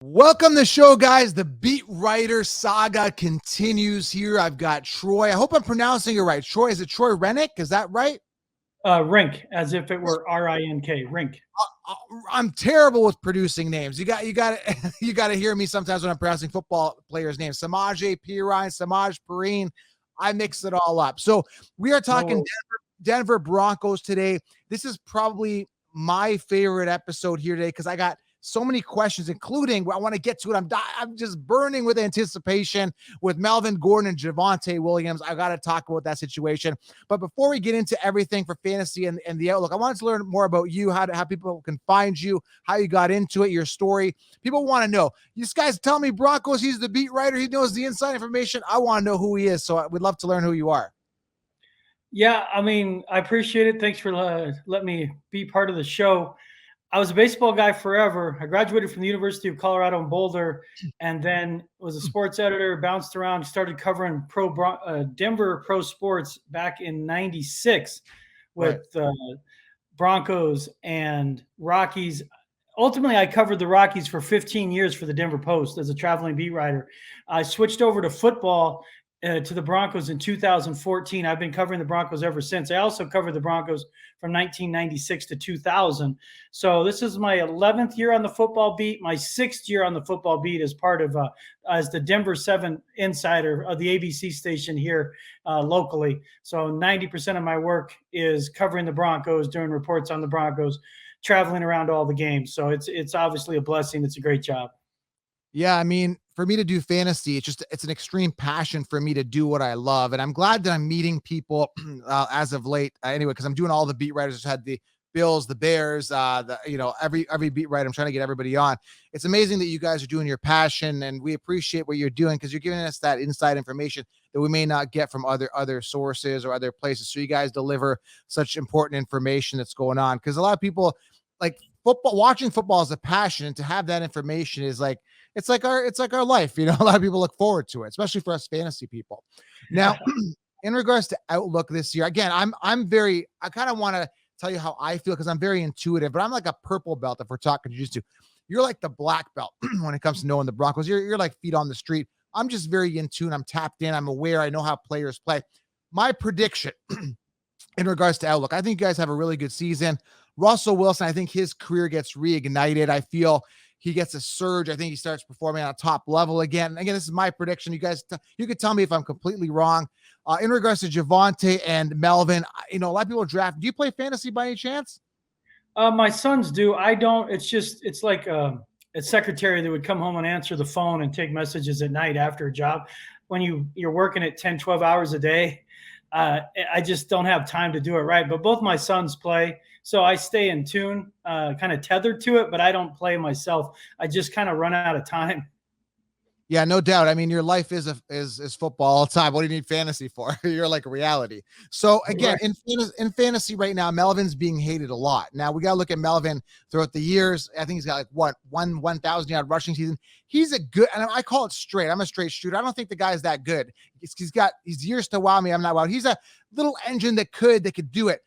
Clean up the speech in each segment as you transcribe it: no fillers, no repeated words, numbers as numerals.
Welcome to the show, guys. The beat writer saga continues here. I've got Troy. I hope I'm pronouncing it right. Troy, is it Troy Renck? Is that right? Renck, as if it were R-I-N-K. Renck. I'm terrible with producing names. You got you got to hear me sometimes when I'm pronouncing football players' names. Samaje Perine, Samaj Perine. I mix it all up. So we are talking Denver Broncos today. This is probably my favorite episode here today because I got so many questions, including I want to get to it. I'm just burning with anticipation with Melvin Gordon and Javonte Willams. I got to talk about that situation. But before we get into everything for fantasy and the outlook, I wanted to learn more about you, how people can find you, how you got into it, your story. People want to know. These guys tell me Broncos, he's the beat writer. He knows the inside information. I want to know who he is. So we'd love to learn who you are. Yeah, I mean, I appreciate it. Thanks for letting me be part of the show. I was a baseball guy forever. I graduated from the University of Colorado in Boulder, and then was a sports editor, bounced around, started covering Denver pro sports back in '96 with Broncos and Rockies. Ultimately, I covered the Rockies for 15 years for the Denver Post as a traveling beat writer. I switched over to football to the Broncos in 2014. I've been covering the Broncos ever since. I also covered the Broncos from 1996 to 2000. So this is my 11th year on the football beat, my 6th year on the football beat as part of as the Denver 7 insider of the ABC station here locally. So 90% of my work is covering the Broncos, doing reports on the Broncos, traveling around all the games. So it's obviously a blessing. It's a great job. Yeah, I mean, for me to do fantasy, it's an extreme passion for me to do what I love. And I'm glad that I'm meeting people as of late anyway, because I'm doing all the beat writers. I just had the Bills, the Bears, every beat writer. I'm trying to get everybody on. It's amazing that you guys are doing your passion, and we appreciate what you're doing because you're giving us that inside information that we may not get from other sources or other places. So you guys deliver such important information that's going on, because a lot of people like football, watching football is a passion, and to have that information is like, it's like our life. A lot of people look forward to it, especially for us fantasy people. Now, in regards to outlook this year, again, I kind of want to tell you how I feel because I'm very intuitive, but I'm like a purple belt if we're talking jiu-jitsu. You're like the black belt when it comes to knowing the Broncos. You're like feet on the street. I'm just very in tune. I'm tapped in. I'm aware. I know how players play. My prediction in regards to outlook, I think you guys have a really good season. Russell Wilson, I think his career gets reignited. I feel he gets a surge. I think he starts performing on a top level again. Again, this is my prediction. You guys, you could tell me if I'm completely wrong. In regards to Javonte and Melvin, a lot of people draft. Do you play fantasy by any chance? My sons do. I don't. It's like a secretary that would come home and answer the phone and take messages at night after a job. When you're working at 10, 12 hours a day, I just don't have time to do it right. But both my sons play, so I stay in tune, kind of tethered to it, but I don't play myself. I just kind of run out of time. Yeah, no doubt. I mean, your life is football all the time. What do you need fantasy for? You're like a reality. So again, in fantasy right now, Melvin's being hated a lot. Now we got to look at Melvin throughout the years. I think he's got like 1,000 yard rushing season. He's a good, and I call it straight. I'm a straight shooter. I don't think the guy's that good. He's years to wow me. I'm not wow. He's a little engine that could do it.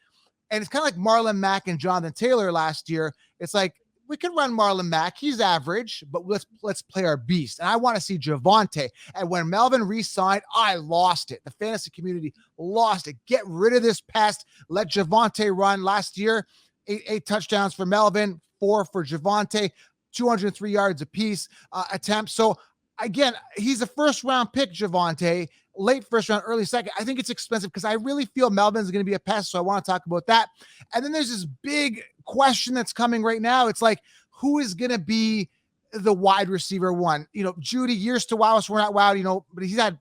And it's kind of like Marlon Mack and Jonathan Taylor last year. It's like, we can run Marlon Mack. He's average, but let's play our beast. And I want to see Javonte. And when Melvin re-signed, I lost it. The fantasy community lost it. Get rid of this pest. Let Javonte run. Last year, eight touchdowns for Melvin, 4 for Javonte, 203 yards apiece attempts. So again, he's a first-round pick, Javonte. Late first round, early second. I think it's expensive because I really feel Melvin's going to be a pest. So I want to talk about that. And then there's this big question that's coming right now. It's like, who is going to be the wide receiver one? Jeudy, years to wow us, we're not wowed, but he's had,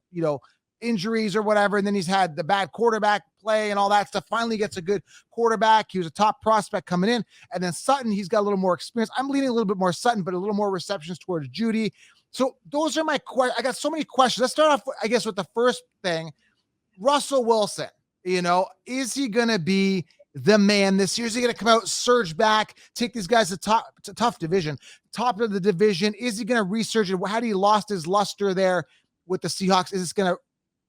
injuries or whatever. And then he's had the bad quarterback play and all that stuff. Finally gets a good quarterback. He was a top prospect coming in. And then Sutton, he's got a little more experience. I'm leaning a little bit more Sutton, but a little more receptions towards Jeudy. So those are my questions. I got so many questions. Let's start off, I guess, with the first thing. Russell Wilson, is he going to be the man this year? Is he going to come out, surge back, take these guys to tough division, top of the division? Is he going to resurge it? How did he lost his luster there with the Seahawks? Is this going to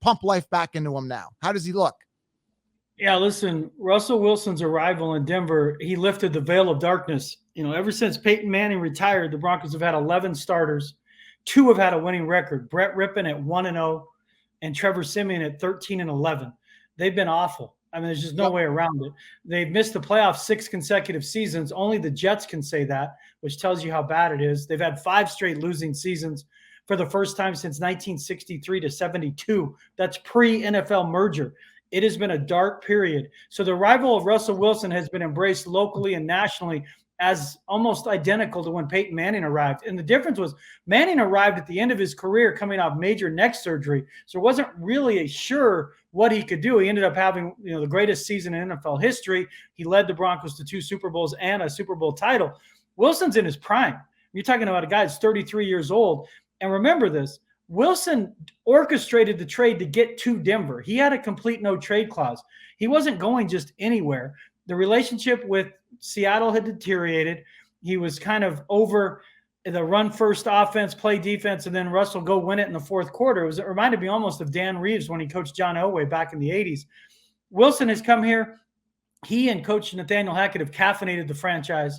pump life back into him now? How does he look? Yeah, listen, Russell Wilson's arrival in Denver, he lifted the veil of darkness. Ever since Peyton Manning retired, the Broncos have had 11 starters. 2 have had a winning record. Brett Rippon at 1-0 and Trevor Siemian at 13-11. They've been awful. I mean, there's just no way around it. They've missed the playoffs 6 consecutive seasons. Only the Jets can say that, which tells you how bad it is. They've had 5 straight losing seasons for the first time since 1963 to 72. That's pre-NFL merger. It has been a dark period. So the arrival of Russell Wilson has been embraced locally and nationally as almost identical to when Peyton Manning arrived. And the difference was Manning arrived at the end of his career coming off major neck surgery. So it wasn't really sure what he could do. He ended up having, the greatest season in NFL history. He led the Broncos to 2 Super Bowls and a Super Bowl title. Wilson's in his prime. You're talking about a guy that's 33 years old. And remember this, Wilson orchestrated the trade to get to Denver. He had a complete no trade clause. He wasn't going just anywhere. The relationship with Seattle had deteriorated. He was kind of over the run first offense, play defense, and then Russell go win it in the fourth quarter. It reminded me almost of Dan Reeves when he coached John Elway back in the 80s. Wilson has come here. He and Coach Nathaniel Hackett have caffeinated the franchise.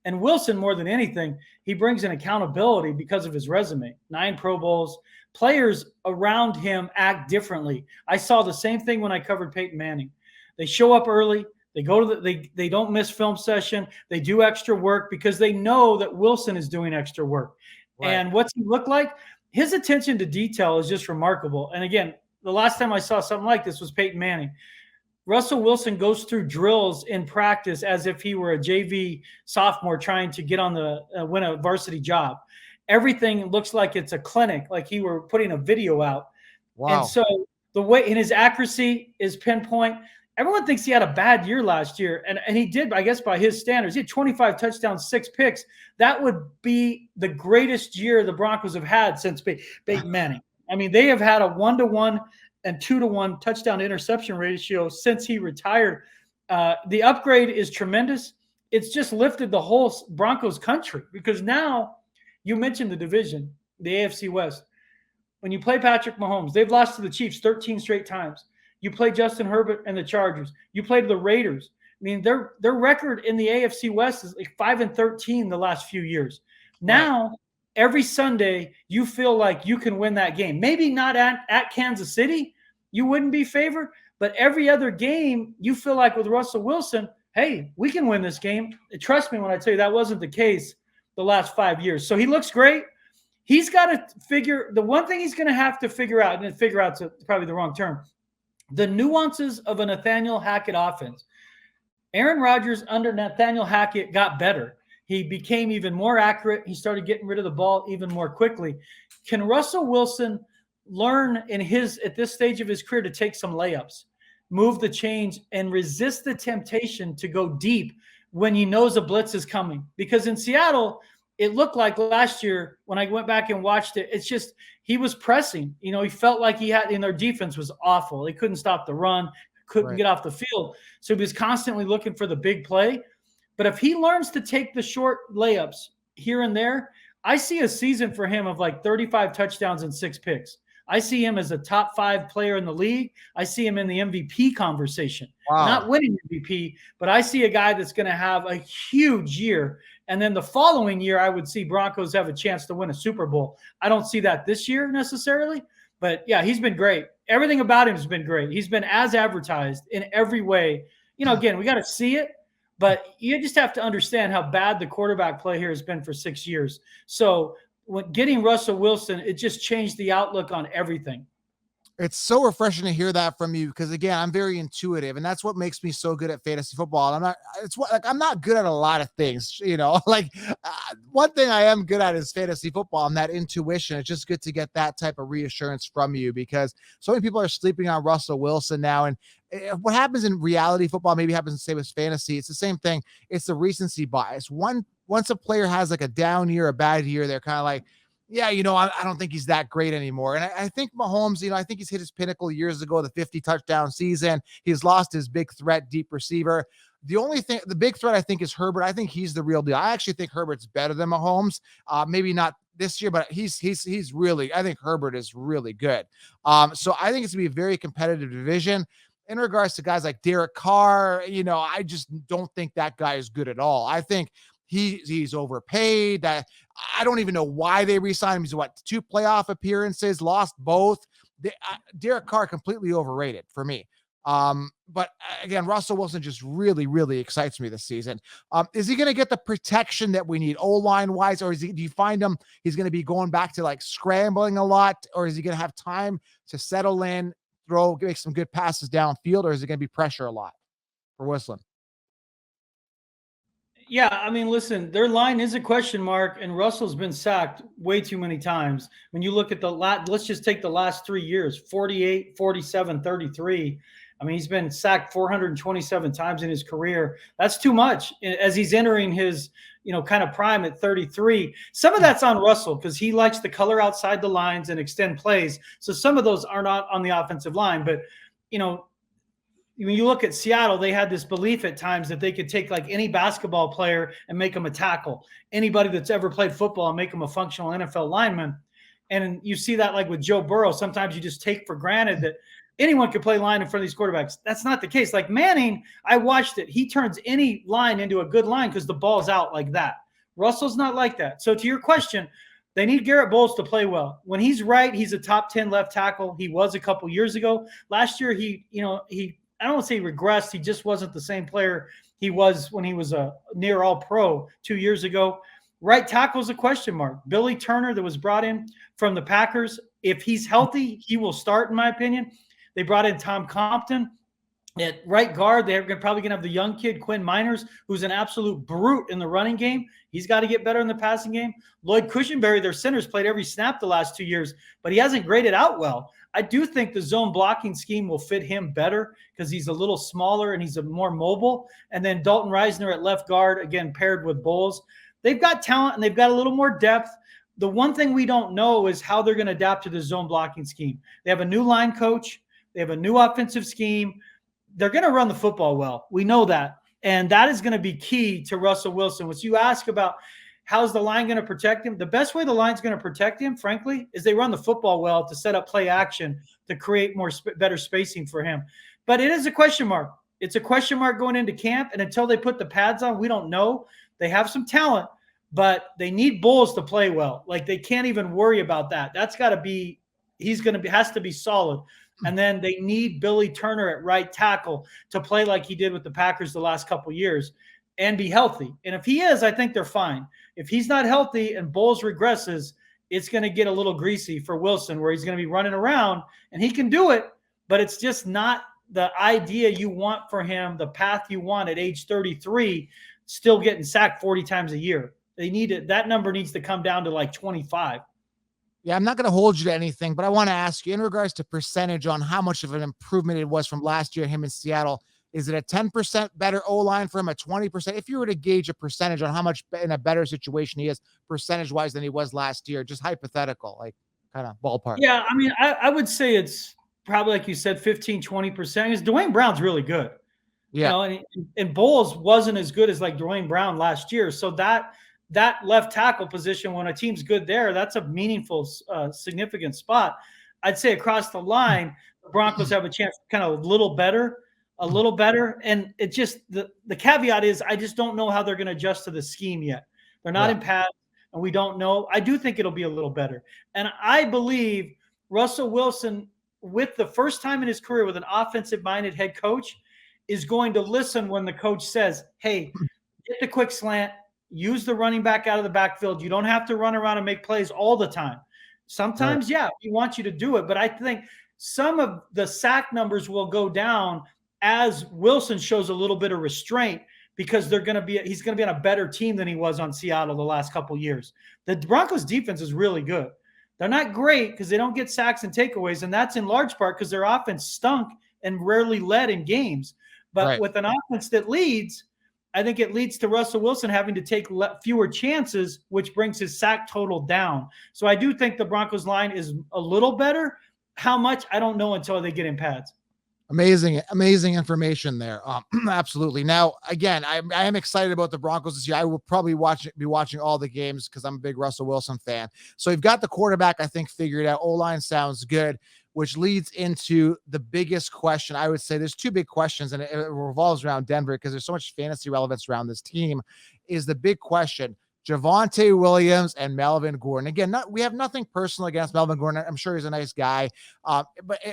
And Wilson, more than anything, he brings an accountability because of his resume. 9 Pro Bowls. Players around him act differently. I saw the same thing when I covered Peyton Manning. They show up early. They go to they don't miss film session. They do extra work because they know that Wilson is doing extra work. Right. And what's he look like? His attention to detail is just remarkable. And again, the last time I saw something like this was Peyton Manning. Russell Wilson goes through drills in practice as if he were a JV sophomore trying to get on the win a varsity job. Everything looks like it's a clinic, like he were putting a video out. Wow. And so the way in his accuracy is pinpoint. Everyone thinks he had a bad year last year, and he did, I guess, by his standards. He had 25 touchdowns, 6 picks. That would be the greatest year the Broncos have had since Peyton Manning. I mean, they have had a 1-to-1 and 2-to-1 touchdown interception ratio since he retired. The upgrade is tremendous. It's just lifted the whole Broncos country because now you mentioned the division, the AFC West. When you play Patrick Mahomes, they've lost to the Chiefs 13 straight times. You play Justin Herbert and the Chargers. You played the Raiders. I mean, their record in the AFC West is like 5-13 the last few years. Now, every Sunday, you feel like you can win that game. Maybe not at Kansas City. You wouldn't be favored. But every other game, you feel like with Russell Wilson, hey, we can win this game. Trust me when I tell you that wasn't the case the last 5 years. So he looks great. He's got to figure – the one thing he's going to have to figure out, and figure out's probably the wrong term, the nuances of a Nathaniel Hackett offense. Aaron Rodgers under Nathaniel Hackett got better. He became even more accurate. He started getting rid of the ball even more quickly. Can Russell Wilson learn at this stage of his career to take some layups, move the chains, and resist the temptation to go deep when he knows a blitz is coming? Because in Seattle, it looked like last year when I went back and watched it, it's just he was pressing. He felt like their defense was awful. They couldn't stop the run, couldn't get off the field. So he was constantly looking for the big play. But if he learns to take the short layups here and there, I see a season for him of like 35 touchdowns and 6 picks. I see him as a top 5 player in the league. I see him in the MVP conversation. Wow. Not winning MVP, but I see a guy that's going to have a huge year. And then the following year, I would see Broncos have a chance to win a Super Bowl. I don't see that this year necessarily, but yeah, he's been great. Everything about him has been great. He's been as advertised in every way. Again, we got to see it, but you just have to understand how bad the quarterback play here has been for 6 years. So when getting Russell Wilson, it just changed the outlook on everything. It's so refreshing to hear that from you because, again, I'm very intuitive, and that's what makes me so good at fantasy football. I'm not good at a lot of things, one thing I am good at is fantasy football and that intuition. It's just good to get that type of reassurance from you because so many people are sleeping on Russell Wilson now. And what happens in reality football maybe happens the same as fantasy. It's the same thing. It's the recency bias. Once a player has like a down year, a bad year, they're kind of like, yeah, I don't think he's that great anymore. And I think Mahomes, I think he's hit his pinnacle years ago, the 50 touchdown season. He's lost his big threat, deep receiver. The big threat I think is Herbert. I think he's the real deal. I actually think Herbert's better than Mahomes. Maybe not this year, but he's really, I think Herbert is really good. So I think it's going to be a very competitive division. in regards to guys like Derek Carr, I just don't think that guy is good at all. I think he's overpaid. That I don't even know why they re-signed him. He's 2 playoff appearances, lost both. Derek Carr completely overrated for me. But again, Russell Wilson just really, really excites me this season. Is he going to get the protection that we need O-line wise, or do you find he's going to be going back to like scrambling a lot, or is he going to have time to settle in, make some good passes downfield, or is it going to be pressure a lot for Wilson? Yeah, I mean, listen, their line is a question mark, and Russell's been sacked way too many times. When you look at let's just take the last 3 years, 48, 47, 33. I mean, he's been sacked 427 times in his career. That's too much as he's entering his, kind of prime at 33. Some of that's on Russell because he likes to color outside the lines and extend plays. So some of those are not on the offensive line. But, when you look at Seattle, they had this belief at times that they could take like any basketball player and make them a tackle, anybody that's ever played football and make them a functional NFL lineman. And you see that like with Joe Burrow. Sometimes you just take for granted that anyone could play line in front of these quarterbacks. That's not the case. Like Manning, I watched it. He turns any line into a good line because the ball's out like that. Russell's not like that. So to your question, they need Garrett Bowles to play well. When he's right, he's a top 10 left tackle. He was a couple years ago. Last year, he I don't want to say regressed. He just wasn't the same player he was when he was a near all pro 2 years ago. Right tackle is a question mark. Billy Turner that was brought in from the Packers. If he's healthy, he will start, in my opinion. They brought in Tom Compton at right guard. They're probably going to have the young kid, Quinn Miners, who's an absolute brute in the running game. He's got to get better in the passing game. Lloyd Cushenberry, their center's played every snap the last 2 years, but he hasn't graded out well. I do think the zone blocking scheme will fit him better because he's a little smaller and he's a more mobile. And then Dalton Reisner at left guard, again, paired with Bowles. They've got talent and they've got a little more depth. The one thing we don't know is how they're going to adapt to the zone blocking scheme. They have a new line coach. They have a new offensive scheme. They're going to run the football well. We know that. And that is going to be key to Russell Wilson. When you ask about how's the line going to protect him, the best way the line's going to protect him, frankly, is they run the football well to set up play action to create better spacing for him. But it is a question mark. It's a question mark going into camp. And until they put the pads on, we don't know. They have some talent, but they need Bowles to play well. Like they can't even worry about that. That's got to be – has to be solid. And then they need Billy Turner at right tackle to play like he did with the Packers the last couple of years and be healthy. And if he is, I think they're fine. If he's not healthy and Bowles regresses, it's going to get a little greasy for Wilson where he's going to be running around and he can do it, but it's just not the idea you want for him, the path you want at age 33, still getting sacked 40 times a year. They need it. That number needs to come down to like 25. Yeah, I'm not going to hold you to anything, but I want to ask you in regards to percentage on how much of an improvement it was from last year, him in Seattle. Is it a 10% better O-line for him, a 20%? If you were to gauge a percentage on how much in a better situation he is percentage-wise than he was last year, just hypothetical, like kind of ballpark. Yeah, I mean, I would say it's probably, like you said, 15, 20%. Because Dwayne Brown's really good. Yeah. And Bowles wasn't as good as like Dwayne Brown last year. So that left tackle position, when a team's good there, that's a meaningful, significant spot. I'd say across the line, the Broncos have a chance kind of a little better. And it just, the caveat is I just don't know how they're going to adjust to the scheme yet. They're not in pads, and we don't know. I do think it'll be a little better. And I believe Russell Wilson, with the first time in his career with an offensive-minded head coach, is going to listen when the coach says, hey, get the quick slant, use the running back out of the backfield. You don't have to run around and make plays all the time. Sometimes, we want you to do it. But I think some of the sack numbers will go down as Wilson shows a little bit of restraint because he's going to be on a better team than he was on Seattle the last couple of years. The Broncos defense is really good. They're not great because they don't get sacks and takeaways, and that's in large part because their offense stunk and rarely led in games. But with an offense that leads, I think it leads to Russell Wilson having to take fewer chances, which brings his sack total down. So I do think the Broncos line is a little better. How much, I don't know until they get in pads. Amazing information there. Absolutely. Now, again, I am excited about the Broncos this year. I will probably be watching all the games because I'm a big Russell Wilson fan. So you've got the quarterback, I think, figured out. O-line sounds good. which leads into the biggest question. I would say there's two big questions, and it revolves around Denver because there's so much fantasy relevance around this team. Is the big question Javonte Willams and Melvin Gordon? Again, we have nothing personal against Melvin Gordon. I'm sure he's a nice guy. But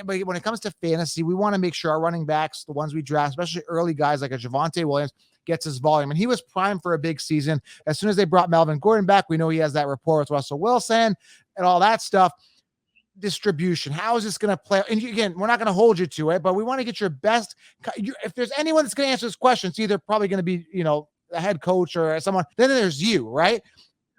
when it comes to fantasy, we want to make sure our running backs, the ones we draft, especially early guys like a Javonte Willams, gets his volume. And he was primed for a big season. As soon as they brought Melvin Gordon back, we know he has that rapport with Russell Wilson and all that stuff. Distribution. How is this going to play? And again, we're not going to hold you to it, but we want to get your best. If there's anyone that's going to answer this question, it's either probably going to be, a head coach or someone. Then there's you, right?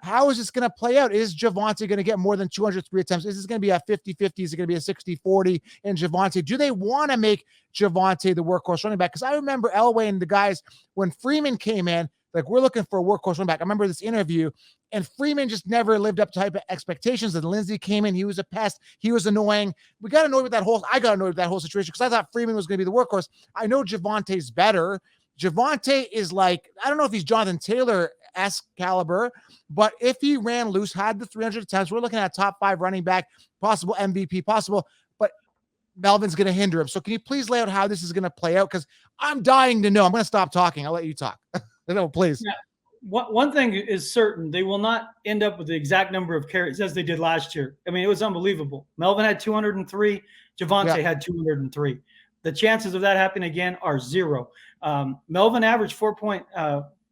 How is this going to play out? Is Javonte going to get more than 203 attempts? Is this going to be a 50-50? Is it going to be a 60-40 in Javonte? Do they want to make Javonte the workhorse running back? Because I remember Elway and the guys, when Freeman came in, like, we're looking for a workhorse running back. I remember this interview, and Freeman just never lived up to type of expectations. And Lindsey came in. He was a pest. He was annoying. I got annoyed with that whole situation because I thought Freeman was going to be the workhorse. I know Javonte's better. Javonte is like, I don't know if he's Jonathan Taylor-esque caliber, but if he ran loose, had the 300 attempts, we're looking at a top 5 running back, possible MVP, possible, but Melvin's going to hinder him. So can you please lay out how this is going to play out? Because I'm dying to know. I'm going to stop talking. I'll let you talk. No, please. Yeah. One thing is certain. They will not end up with the exact number of carries as they did last year. I mean, it was unbelievable. Melvin had 203. Javonte had 203. The chances of that happening again are 0. Melvin averaged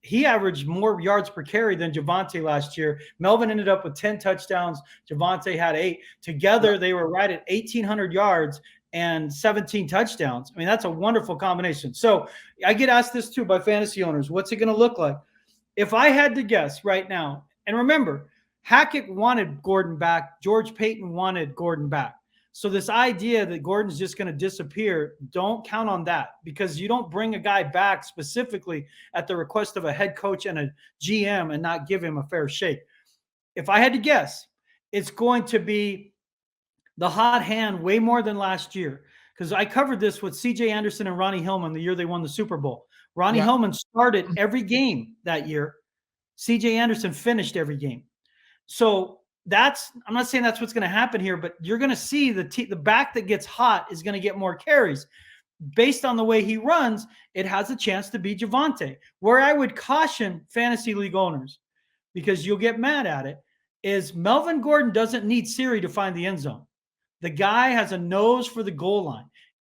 he averaged more yards per carry than Javonte last year. Melvin ended up with 10 touchdowns. Javonte had 8. Together, they were right at 1,800 yards and 17 touchdowns. I mean, that's a wonderful combination. So I get asked this too by fantasy owners. What's it going to look like? If I had to guess right now, and remember, Hackett wanted Gordon back. George Payton wanted Gordon back. So this idea that Gordon's just going to disappear, don't count on that, because you don't bring a guy back specifically at the request of a head coach and a GM and not give him a fair shake. If I had to guess, it's going to be the hot hand way more than last year, because I covered this with C.J. Anderson and Ronnie Hillman the year they won the Super Bowl. Ronnie Hillman started every game that year. C.J. Anderson finished every game. So I'm not saying that's what's going to happen here, but you're going to see the back that gets hot is going to get more carries. Based on the way he runs, it has a chance to be Javonte. Where I would caution fantasy league owners, because you'll get mad at it, is Melvin Gordon doesn't need Siri to find the end zone. The guy has a nose for the goal line.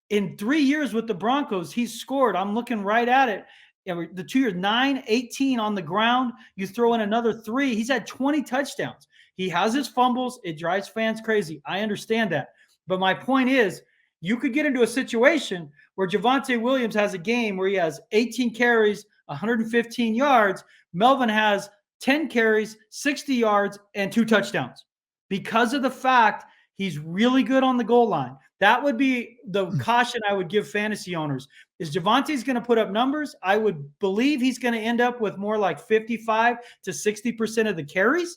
In 3 years with the Broncos, he's scored. I'm looking right at it. The 2 years, 9, 18 on the ground. You throw in another 3. He's had 20 touchdowns. He has his fumbles. It drives fans crazy. I understand that. But my point is, you could get into a situation where Javonte Willams has a game where he has 18 carries, 115 yards. Melvin has 10 carries, 60 yards, and 2 touchdowns because of the fact he's really good on the goal line. That would be the caution I would give fantasy owners. Is Javonte's going to put up numbers? I would believe he's going to end up with more like 55 to 60% of the carries.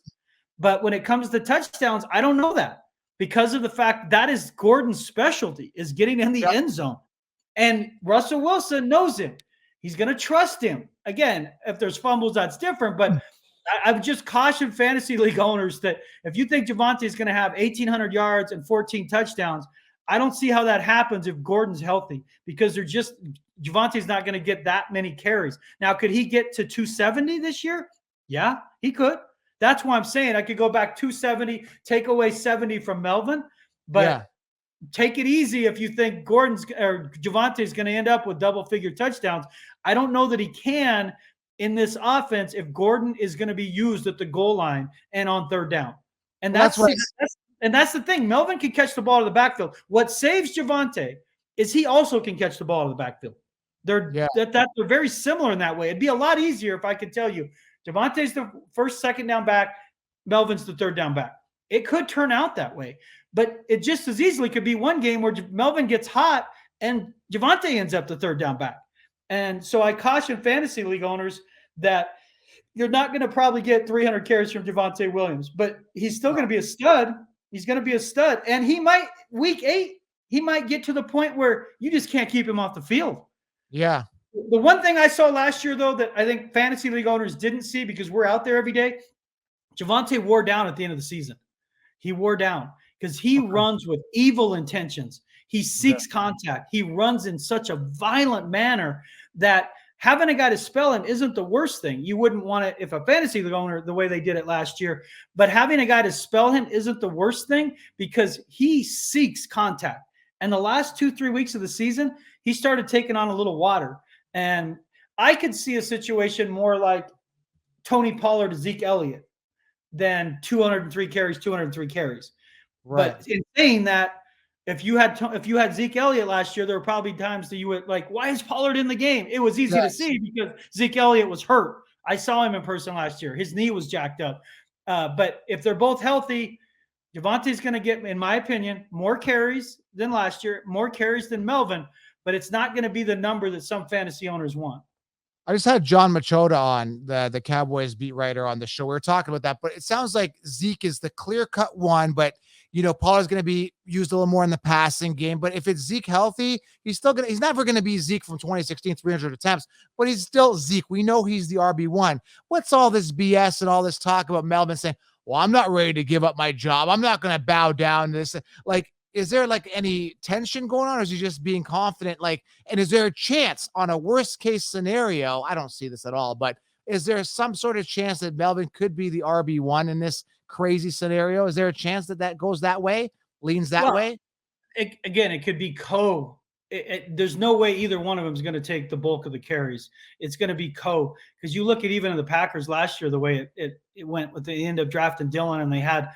But when it comes to touchdowns, I don't know that, because of the fact that is Gordon's specialty, is getting in the end zone. And Russell Wilson knows him. He's going to trust him. Again, if there's fumbles, that's different. But I would just caution fantasy league owners that if you think Javonte is going to have 1,800 yards and 14 touchdowns, I don't see how that happens if Gordon's healthy, because Javonte's not going to get that many carries. Now, could he get to 270 this year? Yeah, he could. That's why I'm saying I could go back 270, take away 70 from Melvin, but take it easy if you think Javonte's going to end up with double-figure touchdowns. I don't know that he can in this offense if Gordon is going to be used at the goal line and on third down. And that's the thing. Melvin can catch the ball to the backfield. What saves Javonte is he also can catch the ball to the backfield. They're very similar in that way. It'd be a lot easier if I could tell you Javonte's the first, second down back, Melvin's the third down back. It could turn out that way, but it just as easily could be one game where Melvin gets hot and Javonte ends up the third down back. And so I caution fantasy league owners that you're not going to probably get 300 carries from Javonte Willams, but he's still going to be a stud. He's going to be a stud. And he might, week 8, he might get to the point where you just can't keep him off the field. Yeah. The one thing I saw last year, though, that I think fantasy league owners didn't see because we're out there every day, Javonte wore down at the end of the season. He wore down. because he runs with evil intentions. He seeks contact. He runs in such a violent manner that having a guy to spell him isn't the worst thing. You wouldn't want it if a fantasy league owner, the way they did it last year, but having a guy to spell him isn't the worst thing because he seeks contact. And the last 2-3 weeks of the season, he started taking on a little water. And I could see a situation more like Tony Pollard to Zeke Elliott than 203 carries, 203 carries. Right. But in saying that, if you had Zeke Elliott last year, there were probably times that you would like, why is Pollard in the game? It was easy to see because Zeke Elliott was hurt. I saw him in person last year. His knee was jacked up. But if they're both healthy, Javonte's going to get, in my opinion, more carries than last year, more carries than Melvin, but it's not going to be the number that some fantasy owners want. I just had John Machota on, the Cowboys beat writer, on the show. We were talking about that, but it sounds like Zeke is the clear-cut one, but Pollard's going to be used a little more in the passing game. But if it's Zeke healthy, he's never going to be Zeke from 2016, 300 attempts, but he's still Zeke. We know he's the RB1. What's all this BS and all this talk about Melvin saying, well, I'm not ready to give up my job. I'm not going to bow down to this. Like, is there like any tension going on, or is he just being confident? Like, and is there a chance on a worst case scenario? I don't see this at all, but is there some sort of chance that Melvin could be the RB1 in this crazy scenario? Is there a chance that goes that way, leans that way? It could be there's no way either one of them is going to take the bulk of the carries. It's going to be because you look at even the Packers last year, the way it went with the end of drafting Dillon, and they had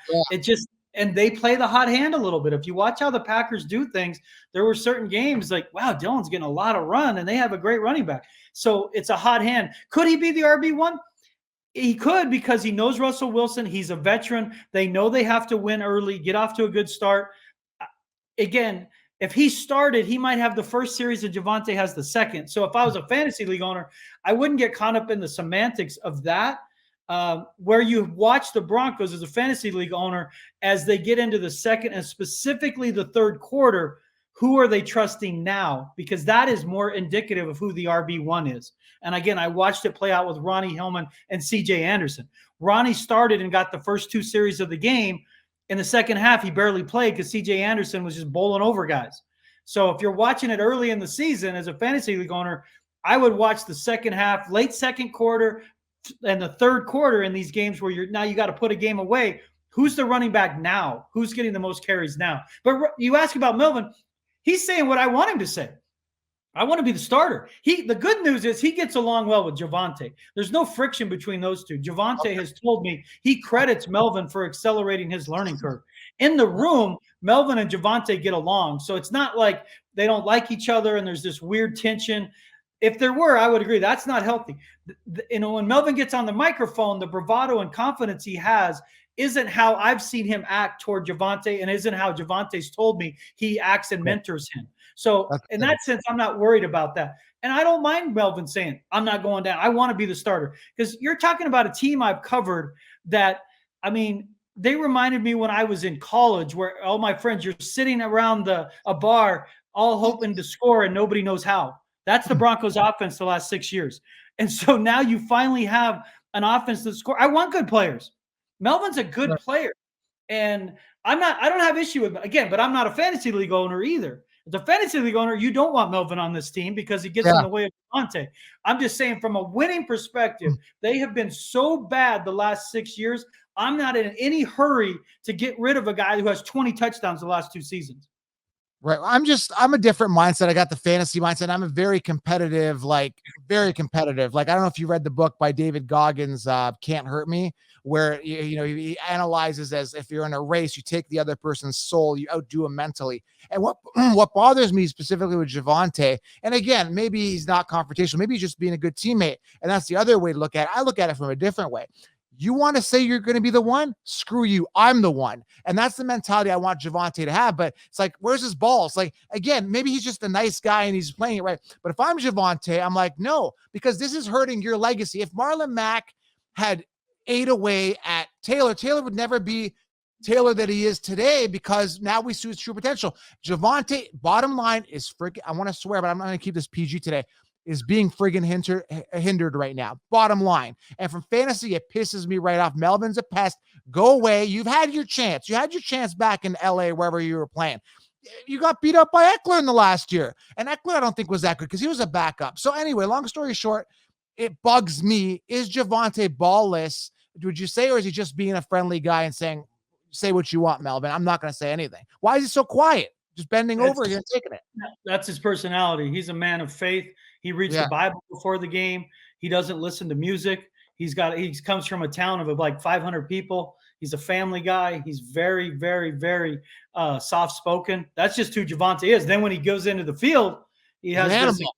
and they play the hot hand a little bit. If you watch how the Packers do things, there were certain games like, wow, Dillon's getting a lot of run, and they have a great running back. So it's a hot hand. Could he be the RB1? He could, because he knows Russell Wilson. He's a veteran. They know they have to win early, get off to a good start. Again, if he started, he might have the first series and Javonte has the second. So if I was a fantasy league owner, I wouldn't get caught up in the semantics of that. Where you watch the Broncos as a fantasy league owner as they get into the second and specifically the third quarter, who are they trusting now? Because that is more indicative of who the RB1 is. And again, I watched it play out with Ronnie Hillman and CJ Anderson. Ronnie started and got the first 2 series of the game. In the second half, he barely played because CJ Anderson was just bowling over guys. So if you're watching it early in the season as a fantasy league owner, I would watch the second half, late second quarter, and the third quarter in these games where you got to put a game away. Who's the running back now? Who's getting the most carries now? But you ask about Melvin, he's saying what I want him to say. I want to be the starter. The good news is he gets along well with Javonte. There's no friction between those two. Javonte has told me he credits Melvin for accelerating his learning curve. In the room, Melvin and Javonte get along. So it's not like they don't like each other and there's this weird tension. If there were, I would agree. That's not healthy. When Melvin gets on the microphone, the bravado and confidence he has isn't how I've seen him act toward Javonte, and isn't how Javonte's told me he acts and mentors him. So in that sense, I'm not worried about that. And I don't mind Melvin saying, I'm not going down. I want to be the starter. Because you're talking about a team I've covered that, I mean, they reminded me when I was in college where all my friends, you're sitting around a bar all hoping to score and nobody knows how. That's the Broncos offense the last 6 years. And so now you finally have an offense that score. I want good players. Melvin's a good player. And I don't have issue with, again, but I'm not a fantasy league owner either. As a fantasy league owner, you don't want Melvin on this team because he gets in the way of Javonte. I'm just saying from a winning perspective, they have been so bad the last 6 years. I'm not in any hurry to get rid of a guy who has 20 touchdowns the last 2 seasons. Right. I'm a different mindset. I got the fantasy mindset. I'm a very competitive. Like, I don't know if you read the book by David Goggins, Can't Hurt Me, where, he analyzes as if you're in a race, you take the other person's soul, you outdo him mentally. And what bothers me specifically with Javonte, and again, maybe he's not confrontational, maybe he's just being a good teammate. And that's the other way to look at it. I look at it from a different way. You want to say you're going to be the one? Screw you. I'm the one. And that's the mentality I want Javonte to have. But it's like, where's his balls? Like, again, maybe he's just a nice guy and he's playing it right. But if I'm Javonte, I'm like, no, because this is hurting your legacy. If Marlon Mack had ate away at Taylor would never be Taylor that he is today, because now we see his true potential. Javonte, bottom line, is freaking, I want to swear, but I'm not going to keep this PG today, is being friggin' hindered right now. Bottom line. And from fantasy, it pisses me right off. Melvin's a pest. Go away. You've had your chance. You had your chance back in LA, wherever you were playing. You got beat up by Eckler in the last year. And Eckler, I don't think was that good because he was a backup. So anyway, long story short, it bugs me. Is Javonte ballless? Would you say, or is he just being a friendly guy and saying, say what you want, Melvin? I'm not going to say anything. Why is he so quiet? Just bending over here and taking it. That's his personality. He's a man of faith. He reads the Bible before the game. He doesn't listen to music. He comes from a town of like 500 people. He's a family guy. He's very, very, very soft-spoken. That's just who Javonte is. Then when he goes into the field, he has this,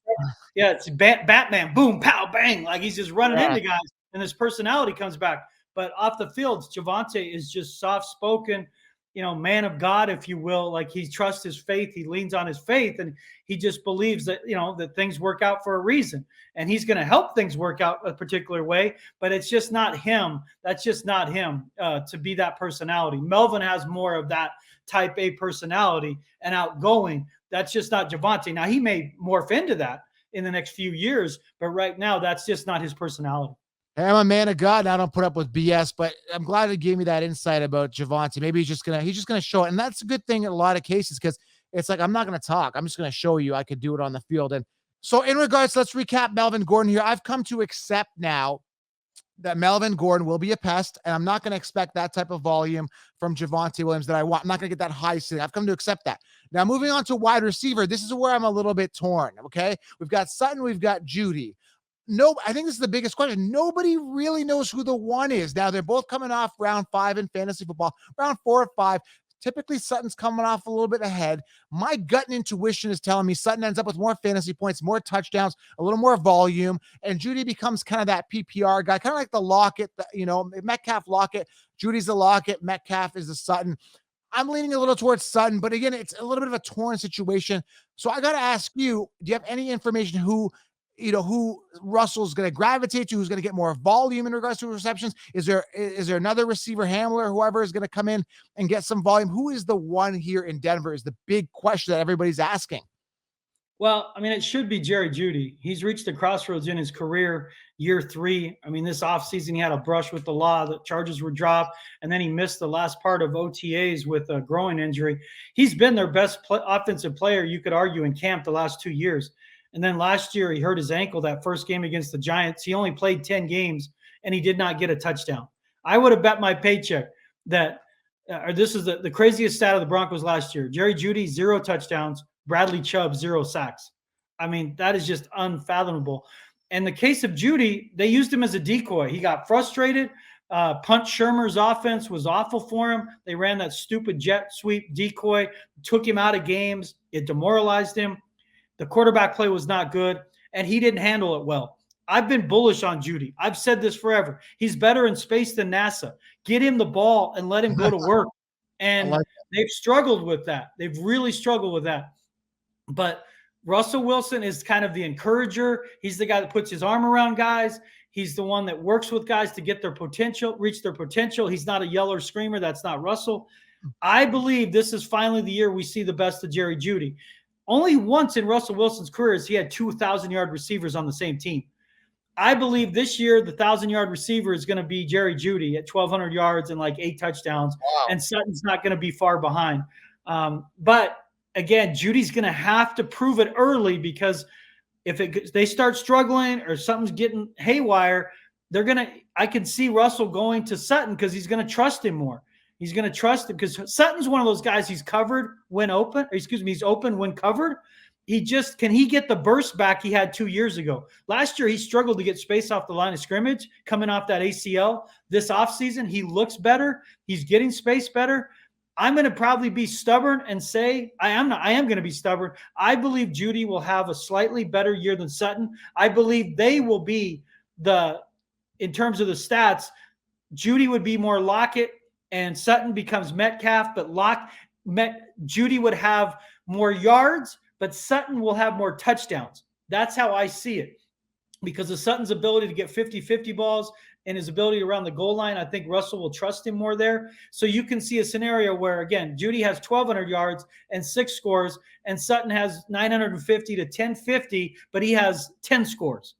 it's Batman, boom, pow, bang. Like he's just running into guys, and his personality comes back. But off the field, Javonte is just soft-spoken, man of God, if you will. Like he trusts his faith. He leans on his faith, and he just believes that, that things work out for a reason. And he's going to help things work out a particular way, but it's just not him. That's just not him to be that personality. Melvin has more of that type A personality and outgoing. That's just not Javonte. Now, he may morph into that in the next few years, but right now, that's just not his personality. I'm a man of God, and I don't put up with BS, but I'm glad it gave me that insight about Javonte. Maybe he's just gonna show it. And that's a good thing in a lot of cases, because it's like, I'm not going to talk. I'm just going to show you I could do it on the field. And so in regards, let's recap Melvin Gordon here. I've come to accept now that Melvin Gordon will be a pest, and I'm not going to expect that type of volume from Javonte Willams that I want. I'm not going to get that high ceiling. I've come to accept that. Now, moving on to wide receiver, this is where I'm a little bit torn, okay? We've got Sutton, we've got Jeudy. No, I think this is the biggest question. Nobody really knows who the one is. Now, they're both coming off round 5 in fantasy football, round 4 or 5. Typically, Sutton's coming off a little bit ahead. My gut and intuition is telling me Sutton ends up with more fantasy points, more touchdowns, a little more volume, and Jeudy becomes kind of that PPR guy, kind of like the Lockett, Metcalf Lockett. Judy's the Lockett, Metcalf is the Sutton. I'm leaning a little towards Sutton, but again, it's a little bit of a torn situation. So I got to ask you, do you have any information who Russell's going to gravitate to, who's going to get more volume in regards to receptions? Is there another receiver, Hamler, whoever is going to come in and get some volume? Who is the one here in Denver is the big question that everybody's asking. Well, I mean, it should be Jerry Jeudy. He's reached the crossroads in his career, year 3. I mean, this offseason, he had a brush with the law. The charges were dropped, and then he missed the last part of OTAs with a groin injury. He's been their best offensive player, you could argue, in camp the last 2 years. And then last year, he hurt his ankle that first game against the Giants. He only played 10 games, and he did not get a touchdown. I would have bet my paycheck that this is the craziest stat of the Broncos last year. Jerry Jeudy, 0 touchdowns. Bradley Chubb, 0 sacks. I mean, that is just unfathomable. In the case of Jeudy, they used him as a decoy. He got frustrated. Punt Shermer's offense was awful for him. They ran that stupid jet sweep decoy, took him out of games. It demoralized him. The quarterback play was not good, and he didn't handle it well. I've been bullish on Jeudy. I've said this forever. He's better in space than NASA. Get him the ball and let him go to work. And they've struggled with that. They've really struggled with that. But Russell Wilson is kind of the encourager. He's the guy that puts his arm around guys. He's the one that works with guys to get their potential, reach their potential. He's not a yeller screamer. That's not Russell. I believe this is finally the year we see the best of Jerry Jeudy. Only once in Russell Wilson's career has he had 2,000-yard receivers on the same team. I believe this year the 1,000-yard receiver is going to be Jerry Jeudy at 1,200 yards and like 8 touchdowns, and Sutton's not going to be far behind. But again, Judy's going to have to prove it early, because if they start struggling or something's getting haywire, I can see Russell going to Sutton because he's going to trust him more. He's going to trust him because Sutton's one of those guys. He's covered when open. He's open when covered. Can he get the burst back he had 2 years ago? Last year, he struggled to get space off the line of scrimmage coming off that ACL. This offseason, he looks better. He's getting space better. I'm going to probably be stubborn and say I am going to be stubborn. I believe Jeudy will have a slightly better year than Sutton. I believe they will be in terms of the stats, Jeudy would be more Lockett and Sutton becomes Metcalf, but Jeudy would have more yards, but Sutton will have more touchdowns. That's how I see it. Because of Sutton's ability to get 50-50 balls and his ability around the goal line, I think Russell will trust him more there. So you can see a scenario where, again, Jeudy has 1,200 yards and 6 scores, and Sutton has 950 to 1,050, but he has 10 scores.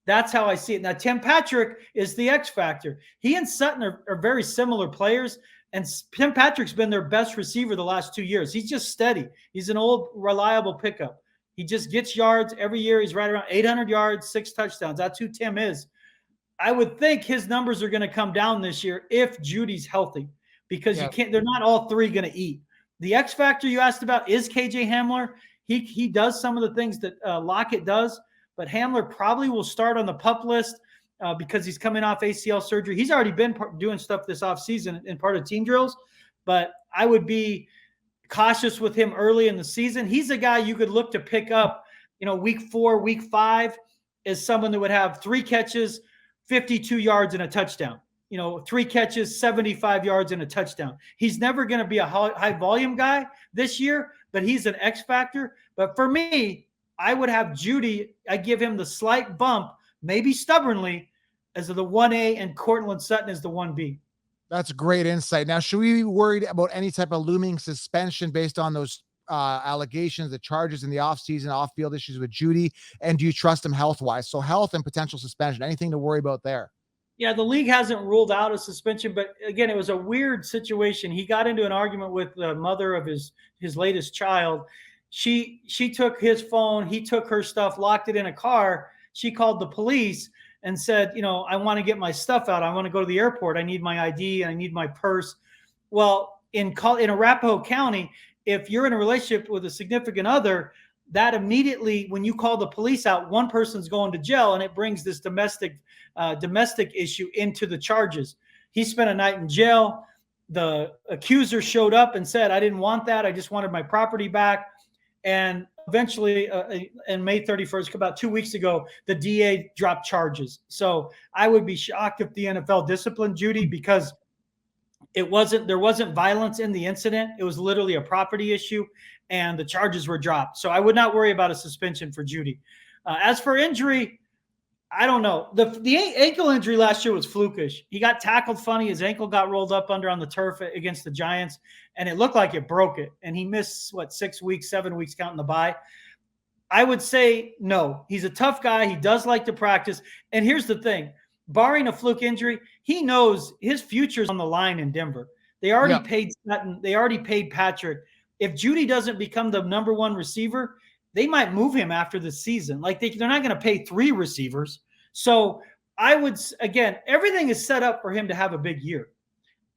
That's how I see it. Now, Tim Patrick is the X factor. He and Sutton are very similar players, and Tim Patrick's been their best receiver the last 2 years. He's just steady. He's an old, reliable pickup. He just gets yards every year. He's right around 800 yards, 6 touchdowns. That's who Tim is. I would think his numbers are going to come down this year if Jeudy's healthy, because you can't. They're not all three going to eat. The X factor you asked about is KJ Hamler. He does some of the things that Lockett does, but Hamler probably will start on the PUP list because he's coming off ACL surgery. He's already been doing stuff this offseason in part of team drills, but I would be cautious with him early in the season. He's a guy you could look to pick up, week 4, week 5, is someone that would have 3 catches, 52 yards and a touchdown. 3 catches, 75 yards and a touchdown. He's never going to be a high volume guy this year, but he's an X factor. But for me, I would have Jeudy. I give him the slight bump, maybe stubbornly, as the 1A, and Courtland Sutton is the 1B. That's great insight. Now, should we be worried about any type of looming suspension based on those allegations, the charges in the offseason, off-field issues with Jeudy? And do you trust him health-wise? So health and potential suspension, anything to worry about there? Yeah, the league hasn't ruled out a suspension, but again, it was a weird situation. He got into an argument with the mother of his latest child. She took his phone, he took her stuff, locked it in a car. She called the police and said, I want to get my stuff out. I want to go to the airport. I need my ID. I need my purse. Well, in Arapahoe County, if you're in a relationship with a significant other, that immediately, when you call the police out, one person's going to jail, and it brings this domestic issue into the charges. He spent a night in jail. The accuser showed up and said, I didn't want that. I just wanted my property back. And eventually, in May 31st, about 2 weeks ago, the DA dropped charges. So I would be shocked if the NFL disciplined Jeudy, because there wasn't violence in the incident. It was literally a property issue, and the charges were dropped. So I would not worry about a suspension for Jeudy. As for injury, I don't know. The ankle injury last year was flukish. He got tackled funny. His ankle got rolled up under on the turf against the Giants, and it looked like it broke it. And he missed, 6 weeks, 7 weeks counting the bye. I would say no. He's a tough guy. He does like to practice. And here's the thing. Barring a fluke injury, he knows his future's on the line in Denver. They already paid Sutton. They already paid Patrick. If Jeudy doesn't become the number 1 receiver, they might move him after the season. Like they're not going to pay 3 receivers. So I would, again, everything is set up for him to have a big year.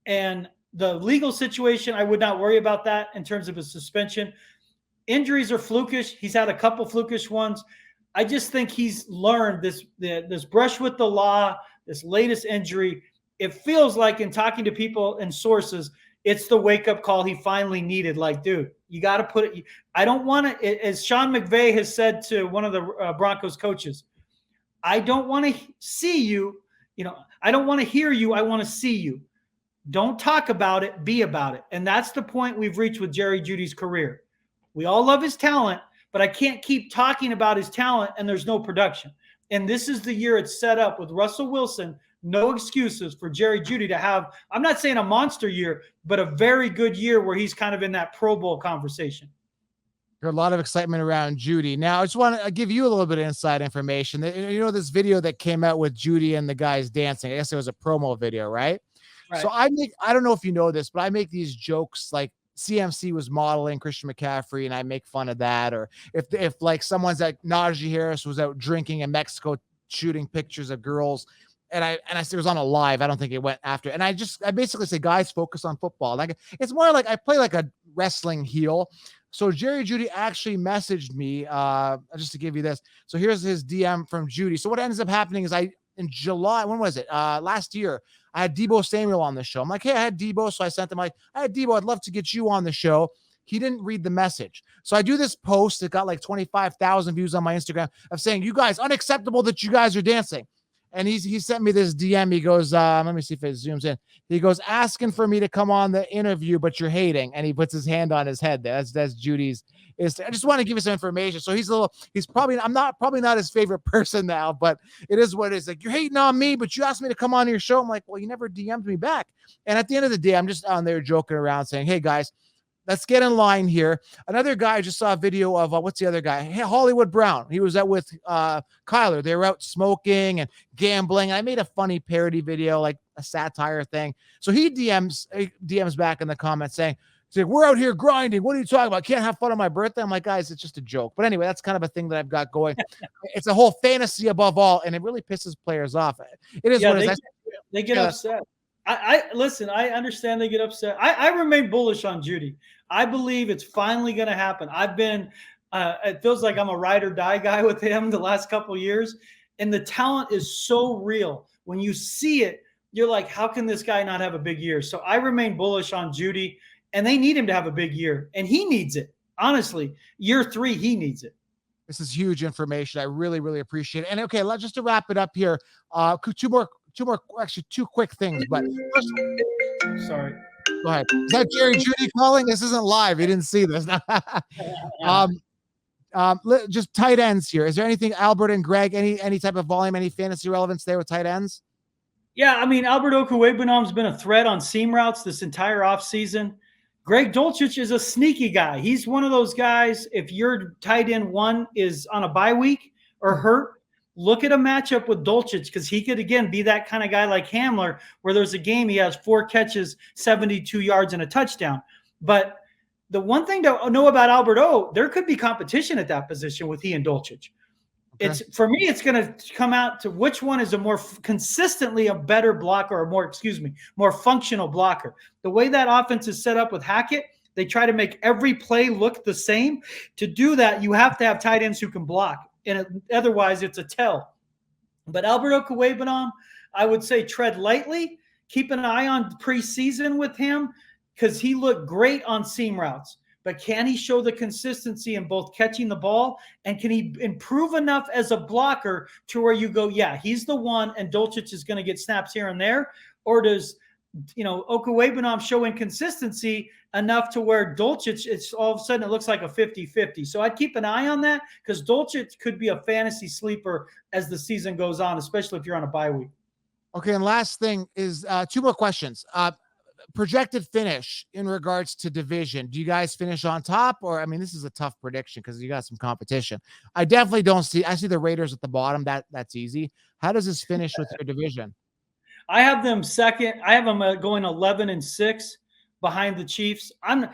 And the legal situation, I would not worry about that in terms of a suspension. Injuries are flukish. He's had a couple flukish ones. I just think he's learned this brush with the law, this latest injury. It feels like, in talking to people and sources, it's the wake-up call he finally needed. Like, dude, you got to put it. I don't want to, as Sean McVay has said to one of the Broncos coaches, I don't want to see you. I don't want to hear you. I want to see you. Don't talk about it. Be about it. And that's the point we've reached with Jerry Jeudy's career. We all love his talent, but I can't keep talking about his talent and there's no production. And this is the year it's set up with Russell Wilson. No excuses for Jerry Jeudy to have, I'm not saying a monster year, but a very good year where he's kind of in that Pro Bowl conversation. There's a lot of excitement around Jeudy. Now, I just want to give you a little bit of inside information. This video that came out with Jeudy and the guys dancing. I guess it was a promo video, right? So I don't know if you know this, but I make these jokes like CMC was modeling Christian McCaffrey, and I make fun of that. Or if like someone's like Najee Harris was out drinking in Mexico, shooting pictures of girls. And I said it was on a live. I don't think it went after. And I basically say, guys, focus on football. Like, it's more like I play like a wrestling heel. So Jerry Jeudy actually messaged me just to give you this. So here's his DM from Jeudy. So what ends up happening is in July, when was it? Last year, I had Deebo Samuel on the show. I'm like, hey, I had Deebo. So I sent him like, I had Deebo. I'd love to get you on the show. He didn't read the message. So I do this post. It got like 25,000 views on my Instagram of saying, you guys, unacceptable that you guys are dancing. And he sent me this DM. He goes, let me see if it zooms in. He goes, asking for me to come on the interview, but you're hating. And he puts his hand on his head. That's Jeudy's. I just want to give you some information. So I'm probably not his favorite person now, but it is what it is. Like, you're hating on me, but you asked me to come on your show. I'm like, well, you never DM'd me back. And at the end of the day, I'm just on there joking around saying, hey guys, let's get in line here. Another guy, I just saw a video of what's the other guy? Hey, Hollywood Brown. He was out with Kyler. They were out smoking and gambling. I made a funny parody video, like a satire thing. So he DMs back in the comments saying, we're out here grinding. What are you talking about? Can't have fun on my birthday. I'm like, guys, it's just a joke. But anyway, that's kind of a thing that I've got going. It's a whole fantasy above all, and it really pisses players off. It is what it is. They get upset. I listen, I understand they get upset. I remain bullish on Jeudy. I believe it's finally going to happen. I've been, it feels like I'm a ride or die guy with him the last couple of years. And the talent is so real. When you see it, you're like, how can this guy not have a big year? So I remain bullish on Jeudy, and they need him to have a big year. And he needs it. Honestly, year 3, he needs it. This is huge information. I really, really appreciate it. And okay, just to wrap it up here, two quick things, but first, sorry. Go ahead. Is that Jerry Jeudy calling? This isn't live. You didn't see this. Just tight ends here. Is there anything, Albert and Greg, any type of volume, any fantasy relevance there with tight ends? Yeah, I mean, Albert Okwuegbunam's been a threat on seam routes this entire offseason. Greg Dulcich is a sneaky guy. He's one of those guys, if your tight end 1 is on a bye week or hurt, look at a matchup with Dulcich, because he could, again, be that kind of guy like Hamler, where there's a game he has 4 catches, 72 yards, and a touchdown. But the one thing to know about Albert O, there could be competition at that position with he and Dulcich. Okay. For me, it's going to come out to which one is a more consistently a better blocker, or more functional blocker. The way that offense is set up with Hackett, they try to make every play look the same. To do that, you have to have tight ends who can block, and otherwise it's a tell. But Albert Okwuegbunam, I would say tread lightly. Keep an eye on preseason with him, because he looked great on seam routes. But can he show the consistency in both catching the ball, and can he improve enough as a blocker to where you go, yeah, he's the one, and Dulcich is going to get snaps here and there? Or does, Okwuegbunam show inconsistency enough to where Dulcich, it's all of a sudden it looks like a 50-50. So I'd keep an eye on that, because Dulcich could be a fantasy sleeper as the season goes on, especially if you're on a bye week. Okay, and last thing is 2 more questions. Projected finish in regards to division. Do you guys finish on top? Or, I mean, this is a tough prediction because you got some competition. I definitely don't see, I see the Raiders at the bottom. That's easy. How does this finish with your division? I have them second. I have them going 11-6 behind the Chiefs. I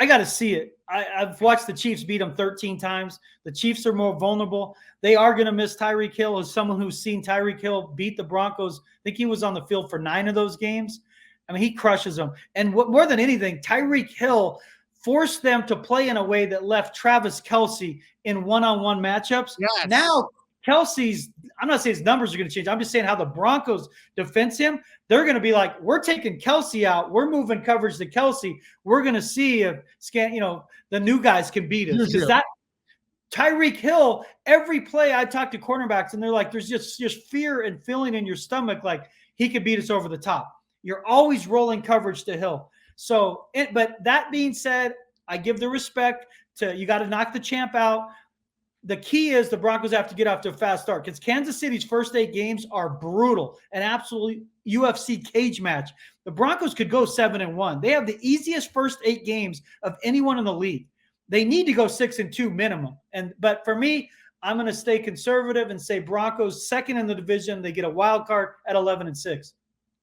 got to see it. I've watched the Chiefs beat them 13 times. The Chiefs are more vulnerable. They are going to miss Tyreek Hill. As someone who's seen Tyreek Hill beat the Broncos, I think he was on the field for 9 of those games. I mean, he crushes them. And what more than anything, Tyreek Hill forced them to play in a way that left Travis Kelce in one-on-one matchups. Yes. Now, Kelce's, I'm not saying his numbers are going to change. I'm just saying how the Broncos defense him. They're going to be like, we're taking Kelce out. We're moving coverage to Kelce. We're going to see if the new guys can beat us. Because that Tyreek Hill, every play I talk to cornerbacks, and they're like, there's just fear and feeling in your stomach like he could beat us over the top. You're always rolling coverage to Hill. So, but that being said, I give the respect to, you got to knock the champ out. The key is the Broncos have to get off to a fast start, because Kansas City's first 8 games are brutal, an absolute UFC cage match. The Broncos could go 7-1. They have the easiest first 8 games of anyone in the league. They need to go 6-2 minimum. But for me, I'm going to stay conservative and say Broncos second in the division. They get a wild card at 11-6.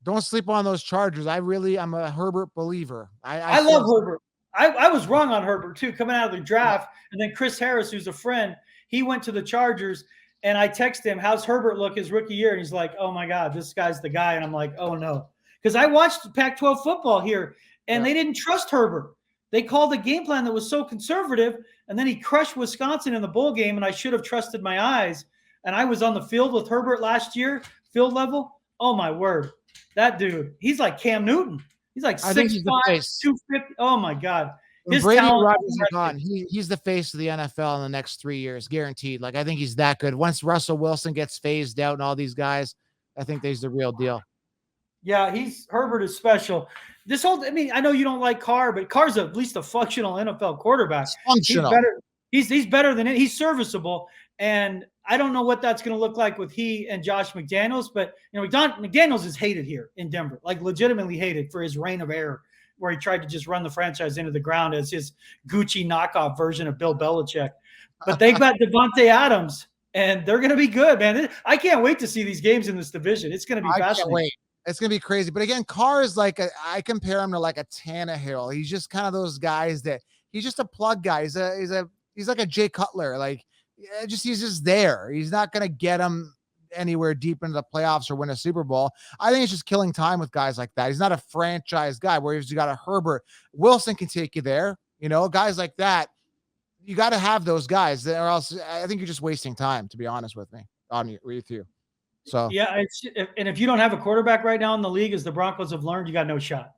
Don't sleep on those Chargers. I'm a Herbert believer. I love Herbert. I was wrong on Herbert too, coming out of the draft. And then Chris Harris, who's a friend, he went to the Chargers, and I texted him, how's Herbert look his rookie year? And he's like, oh my God, this guy's the guy. And I'm like, oh no. Because I watched Pac-12 football here, and they didn't trust Herbert. They called a game plan that was so conservative, and then he crushed Wisconsin in the bowl game, and I should have trusted my eyes. And I was on the field with Herbert last year, field level. Oh my word. That dude, he's like Cam Newton. He's like 6'5", 250. Oh my God. His Brady Rodgers is gone. He's the face of the NFL in the next 3 years, guaranteed. Like, I think he's that good. Once Russell Wilson gets phased out and all these guys, I think he's the real deal. Yeah, Herbert is special. I know you don't like Carr, but Carr's at least a functional NFL quarterback. It's functional. He's better than it. He's serviceable. And I don't know what that's going to look like with he and Josh McDaniels, but McDaniels is hated here in Denver, like legitimately hated for his reign of error. where he tried to just run the franchise into the ground as his Gucci knockoff version of Bill Belichick. But they got Davante Adams, and they're going to be good, man. I can't wait to see these games in this division. It's going to be fascinating. Can't wait. It's going to be crazy. But again, Carr is like I compare him to like a Tannehill. He's just kind of those guys that he's just a plug guy. He's like a Jay Cutler. Like, he's just there. He's not going to get him anywhere deep into the playoffs or win a Super Bowl. I think it's just killing time with guys like that. He's not a franchise guy where you got a Herbert. Wilson can take you there. Guys like that. You got to have those guys, or else I think you're just wasting time, to be honest with you. So yeah, and if you don't have a quarterback right now in the league, as the Broncos have learned, you got no shot.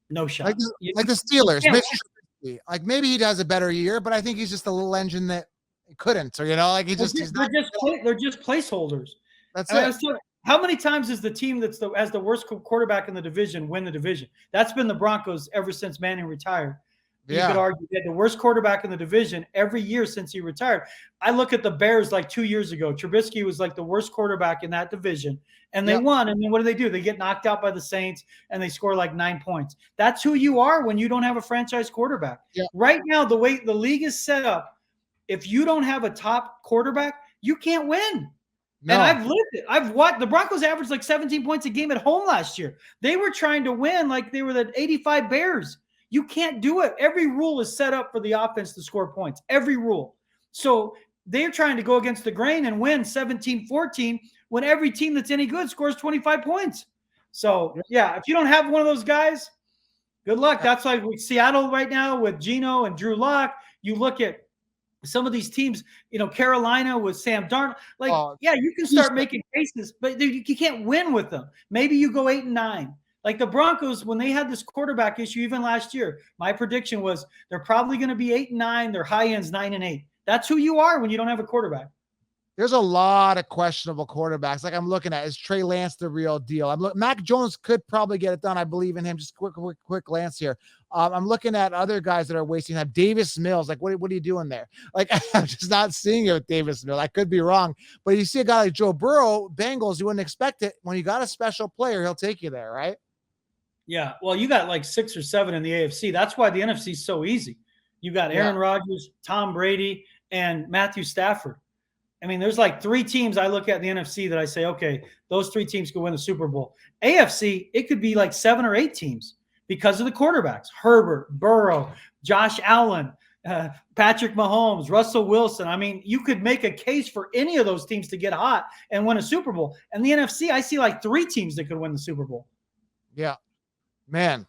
No shot. Like the Steelers. Maybe he does a better year, but I think he's just a little engine that couldn't. Or they're just placeholders. That's it. How many times is the team has the worst quarterback in the division win the division? That's been the Broncos ever since Manning retired. You could argue they had the worst quarterback in the division every year since he retired. I look at the Bears like 2 years ago. Trubisky was like the worst quarterback in that division, and they won. And then what do? They get knocked out by the Saints, and they score like 9 points. That's who you are when you don't have a franchise quarterback. Yeah. Right now, the way the league is set up, if you don't have a top quarterback, you can't win. No. And I've lived it. I've watched the Broncos average like 17 points a game at home last year. They were trying to win like they were the 85 Bears. You can't do it. Every rule is set up for the offense to score points. Every rule. So they're trying to go against the grain and win 17-14 when every team that's any good scores 25 points. So, yeah, if you don't have one of those guys, good luck. That's like Seattle right now with Geno and Drew Lock. You look at some of these teams, Carolina with Sam Darnold. You can start making cases, but you can't win with them. Maybe you go 8-9. Like the Broncos, when they had this quarterback issue, even last year, my prediction was they're probably going to be 8-9. Their high end's 9-8. That's who you are when you don't have a quarterback. There's a lot of questionable quarterbacks. Like I'm looking at, is Trey Lance the real deal? Mac Jones could probably get it done. I believe in him. Just quick glance here. I'm looking at other guys that are wasting time. Davis Mills, like what are you doing there? Like I'm just not seeing it with Davis Mills. I could be wrong, but you see a guy like Joe Burrow, Bengals, you wouldn't expect it. When you got a special player, he'll take you there, right? Yeah, well, you got like 6 or 7 in the AFC. That's why the NFC is so easy. You got Aaron Rodgers, Tom Brady, and Matthew Stafford. I mean, there's like 3 teams I look at in the NFC that I say, okay, those 3 teams could win the Super Bowl. AFC, it could be like 7 or 8 teams because of the quarterbacks. Herbert, Burrow, Josh Allen, Patrick Mahomes, Russell Wilson. I mean, you could make a case for any of those teams to get hot and win a Super Bowl. And the NFC, I see like 3 teams that could win the Super Bowl. Yeah. Man,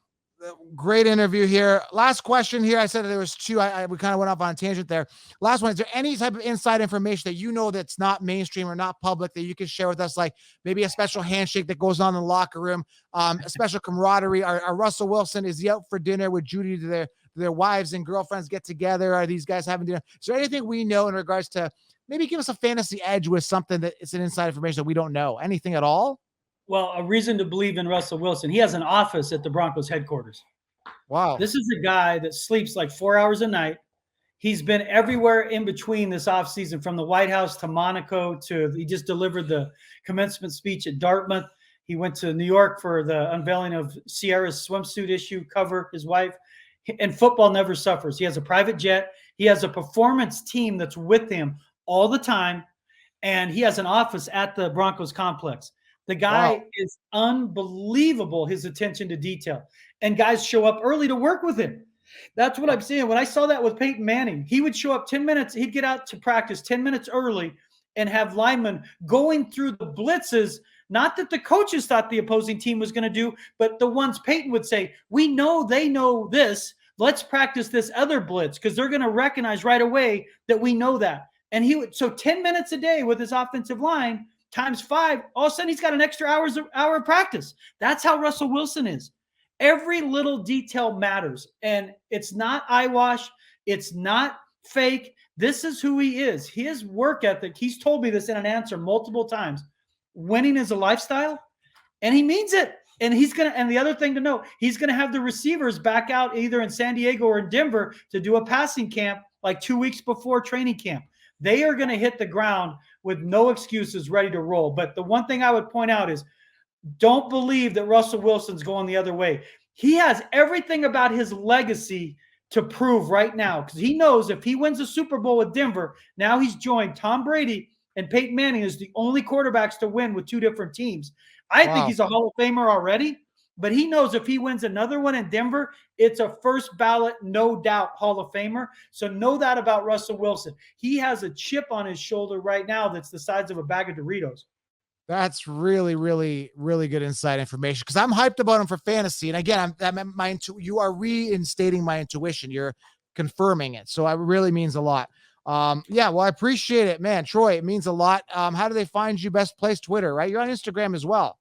great interview here. Last question here. I said there was 2. We kind of went off on a tangent there. Last one. Is there any type of inside information that that's not mainstream or not public that you can share with us? Like maybe a special handshake that goes on in the locker room, a special camaraderie. Are Russell Wilson, is he out for dinner with Jeudy? Do their wives and girlfriends get together? Are these guys having dinner? Is there anything we know in regards to maybe give us a fantasy edge with something that it's an inside information that we don't know? Anything at all? Well, a reason to believe in Russell Wilson. He has an office at the Broncos headquarters. Wow. This is a guy that sleeps like 4 hours a night. He's been everywhere in between this offseason, from the White House to Monaco he just delivered the commencement speech at Dartmouth. He went to New York for the unveiling of Sierra's swimsuit issue cover, his wife. And football never suffers. He has a private jet. He has a performance team that's with him all the time. And he has an office at the Broncos complex. The guy is unbelievable, his attention to detail. And guys show up early to work with him. That's what I'm seeing. When I saw that with Peyton Manning, he would show up 10 minutes. He'd get out to practice 10 minutes early and have linemen going through the blitzes. Not that the coaches thought the opposing team was going to do, but the ones Peyton would say, we know they know this. Let's practice this other blitz because they're going to recognize right away that we know that. And so 10 minutes a day with his offensive line times 5, all of a sudden he's got an extra hour of practice. That's how Russell Wilson is. Every little detail matters. And it's not eyewash. It's not fake. This is who he is. His work ethic, he's told me this in an answer multiple times. Winning is a lifestyle, and he means it. And the other thing to note, he's going to have the receivers back out either in San Diego or in Denver to do a passing camp like 2 weeks before training camp. They are going to hit the ground with no excuses, ready to roll. But the one thing I would point out is don't believe that Russell Wilson's going the other way. He has everything about his legacy to prove right now, because he knows if he wins a Super Bowl with Denver, now he's joined Tom Brady and Peyton Manning as the only quarterbacks to win with two different teams. I think he's a Hall of Famer already, but he knows if he wins another one in Denver, it's a first ballot, no doubt, Hall of Famer. So know that about Russell Wilson. He has a chip on his shoulder right now that's the size of a bag of Doritos. That's really, really, really good inside information, because I'm hyped about him for fantasy. And again, you are reinstating my intuition. You're confirming it. So it really means a lot. Yeah, well, I appreciate it, man. Troy, it means a lot. How do they find you? Best place, Twitter, right? You're on Instagram as well.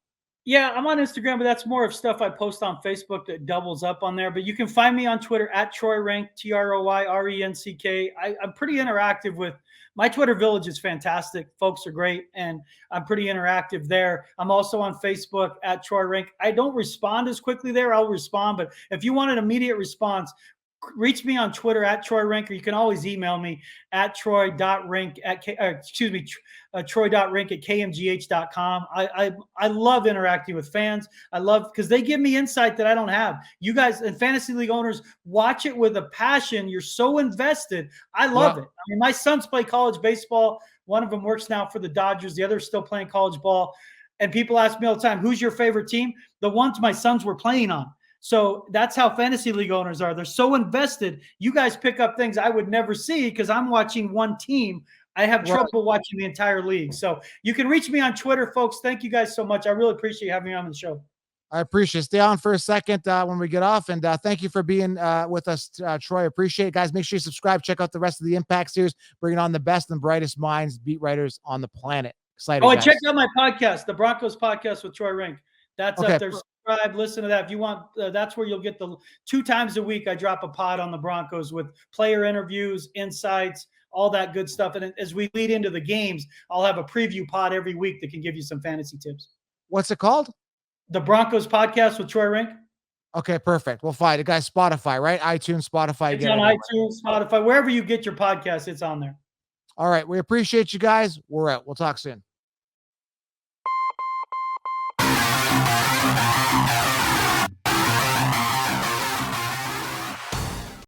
Yeah, I'm on Instagram, but that's more of stuff I post on Facebook that doubles up on there. But you can find me on Twitter at Troy Renck, TroyRenck. I'm pretty interactive with my Twitter village is fantastic. Folks are great, and I'm pretty interactive there. I'm also on Facebook at Troy Renck. I don't respond as quickly there. I'll respond, but if you want an immediate response, reach me on Twitter at Troy Renck, or you can always email me at troy.renck at troy.renck at kmgh.com. I love interacting with fans. I love, because they give me insight that I don't have. You guys and fantasy league owners watch it with a passion. You're so invested. I love it. I mean, my sons play college baseball. One of them works now for the Dodgers. The other's still playing college ball. And people ask me all the time, who's your favorite team? The ones my sons were playing on. So that's how fantasy league owners are. They're so invested. You guys pick up things I would never see because I'm watching one team. I have trouble watching the entire league. So you can reach me on Twitter, folks. Thank you guys so much. I really appreciate having me on the show. I appreciate it. Stay on for a second when we get off. And thank you for being with us, Troy. Appreciate it, guys. Make sure you subscribe. Check out the rest of the Impact series, bringing on the best and brightest minds, beat writers on the planet. Excited. I checked out my podcast, the Broncos podcast with Troy Renck. That's up there. Subscribe, listen to that. If you want, that's where you'll get the 2 times a week. I drop a pod on the Broncos with player interviews, insights, all that good stuff. And as we lead into the games, I'll have a preview pod every week that can give you some fantasy tips. What's it called? The Broncos podcast with Troy Renck. Okay, perfect. We'll find it, guys. Spotify, right? iTunes, Spotify. It's on iTunes, Spotify, wherever you get your podcast, it's on there. All right. We appreciate you guys. We're out. We'll talk soon.